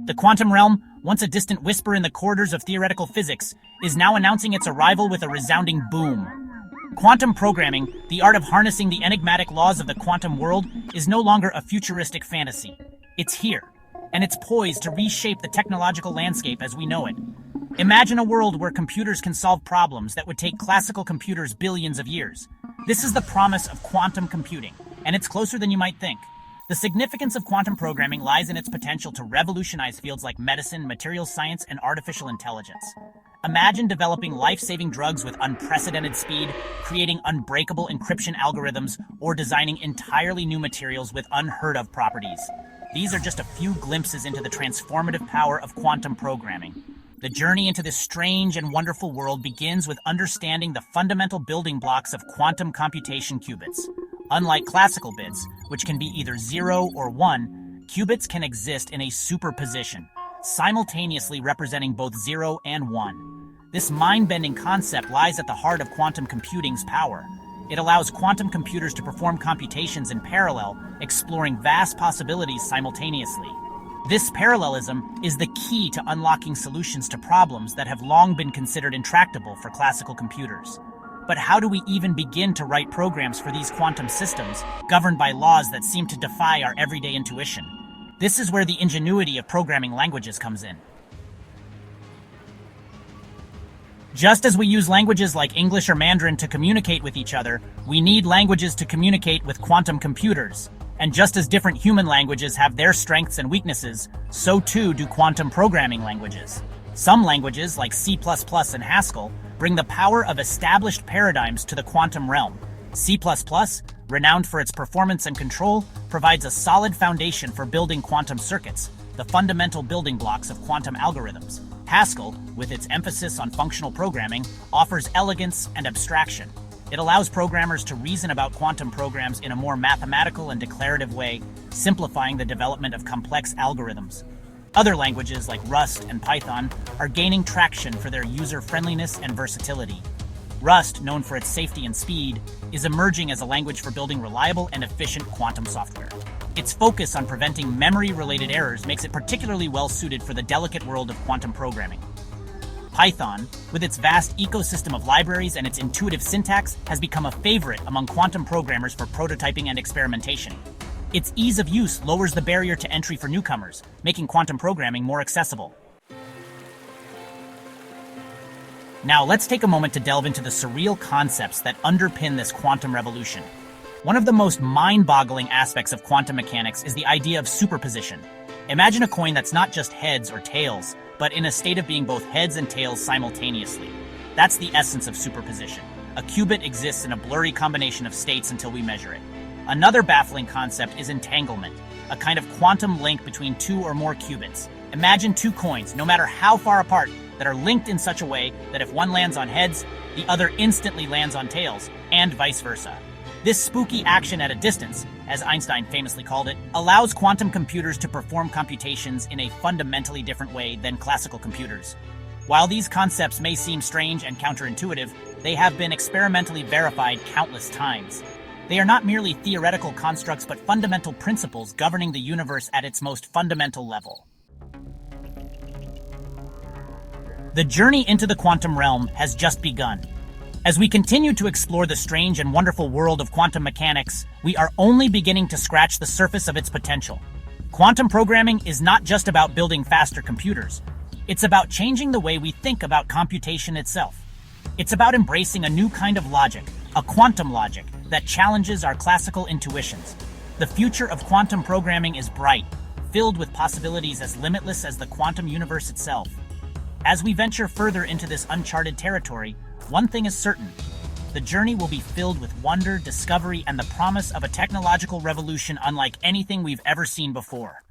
The quantum realm, once a distant whisper in the corridors of theoretical physics, is now announcing its arrival with a resounding boom. Quantum programming, the art of harnessing the enigmatic laws of the quantum world, is no longer a futuristic fantasy. It's here, and it's poised to reshape the technological landscape as we know it. Imagine a world where computers can solve problems that would take classical computers billions of years. This is the promise of quantum computing, and it's closer than you might think. The significance of quantum programming lies in its potential to revolutionize fields like medicine, materials science, and artificial intelligence. Imagine developing life-saving drugs with unprecedented speed, creating unbreakable encryption algorithms, or designing entirely new materials with unheard-of properties. These are just a few glimpses into the transformative power of quantum programming. The journey into this strange and wonderful world begins with understanding the fundamental building blocks of quantum computation qubits. Unlike classical bits, which can be either 0 or 1, qubits can exist in a superposition, simultaneously representing both 0 and 1. This mind-bending concept lies at the heart of quantum computing's power. It allows quantum computers to perform computations in parallel, exploring vast possibilities simultaneously. This parallelism is the key to unlocking solutions to problems that have long been considered intractable for classical computers. But how do we even begin to write programs for these quantum systems, governed by laws that seem to defy our everyday intuition? This is where the ingenuity of programming languages comes in. Just as we use languages like English or Mandarin to communicate with each other, we need languages to communicate with quantum computers. And just as different human languages have their strengths and weaknesses, so too do quantum programming languages. Some languages, like C++ and Haskell, bring the power of established paradigms to the quantum realm. C++, renowned for its performance and control, provides a solid foundation for building quantum circuits, the fundamental building blocks of quantum algorithms. Haskell, with its emphasis on functional programming, offers elegance and abstraction. It allows programmers to reason about quantum programs in a more mathematical and declarative way, simplifying the development of complex algorithms. Other languages like Rust and Python are gaining traction for their user-friendliness and versatility. Rust, known for its safety and speed, is emerging as a language for building reliable and efficient quantum software. Its focus on preventing memory-related errors makes it particularly well-suited for the delicate world of quantum programming. Python, with its vast ecosystem of libraries and its intuitive syntax, has become a favorite among quantum programmers for prototyping and experimentation. Its ease of use lowers the barrier to entry for newcomers, making quantum programming more accessible. Now let's take a moment to delve into the surreal concepts that underpin this quantum revolution. One of the most mind-boggling aspects of quantum mechanics is the idea of superposition. Imagine a coin that's not just heads or tails, but in a state of being both heads and tails simultaneously. That's the essence of superposition. A qubit exists in a blurry combination of states until we measure it. Another baffling concept is entanglement, a kind of quantum link between two or more qubits. Imagine two coins, no matter how far apart, that are linked in such a way that if one lands on heads, the other instantly lands on tails, and vice versa. This spooky action at a distance, as Einstein famously called it, allows quantum computers to perform computations in a fundamentally different way than classical computers. While these concepts may seem strange and counterintuitive, they have been experimentally verified countless times. They are not merely theoretical constructs but fundamental principles governing the universe at its most fundamental level. The journey into the quantum realm has just begun. As we continue to explore the strange and wonderful world of quantum mechanics, we are only beginning to scratch the surface of its potential. Quantum programming is not just about building faster computers. It's about changing the way we think about computation itself. It's about embracing a new kind of logic, a quantum logic, that challenges our classical intuitions. The future of quantum programming is bright, filled with possibilities as limitless as the quantum universe itself. As we venture further into this uncharted territory, one thing is certain: the journey will be filled with wonder, discovery, and the promise of a technological revolution unlike anything we've ever seen before.